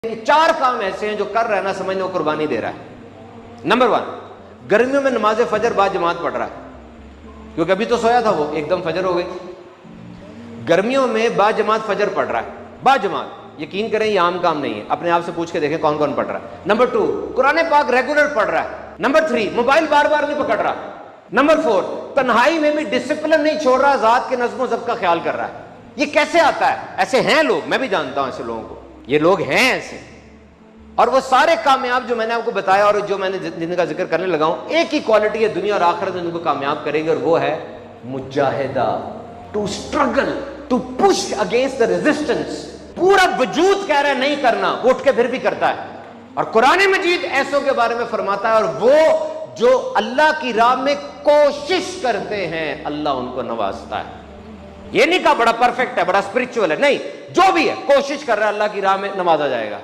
कि 4 काम ऐसे हैं जो कर रहा है ना, समझ लो कुर्बानी दे रहा है। नंबर 1, गर्मियों में नमाज फजर बाद जमात पढ़ रहा है, क्योंकि अभी तो सोया था वो, एकदम फजर हो गई। गर्मियों में बाद जमात फजर पढ़ रहा है, बाद जमात। यकीन करें ये आम काम नहीं है, अपने आप से पूछ के देखें कौन कौन पढ़ रहा है। नंबर 2, कुरान पाक रेगुलर पढ़ रहा है। नंबर 3, मोबाइल बार बार नहीं पकड़ रहा। नंबर 4, तन्हाई में भी डिसिप्लिन नहीं छोड़ रहा, जात के नज़्म ज़ब्त का ख्याल कर रहा है। ये कैसे आता है? ऐसे हैं लोग, मैं भी जानता हूं ऐसे लोगों को, ये लोग हैं ऐसे। और वो सारे कामयाब जो मैंने आपको बताया और जो मैंने जिनका जिक्र करने लगा हूं, एक ही क्वालिटी है दुनिया और आखिरत में उनको कामयाब करेगी, और वो है मुजाहिदा। To struggle, to push against the resistance. पूरा वजूद कह रहा है नहीं करना, वो उठ के फिर भी करता है। और कुरान मजीद ऐसों के बारे में फरमाता है, और वो जो अल्लाह की राह में कोशिश करते हैं अल्लाह उनको नवाजता है। ये नहीं कहा बड़ा परफेक्ट है, बड़ा स्पिरिचुअल है, नहीं, जो भी है कोशिश कर रहा है अल्लाह की राह में नवाजा जाएगा।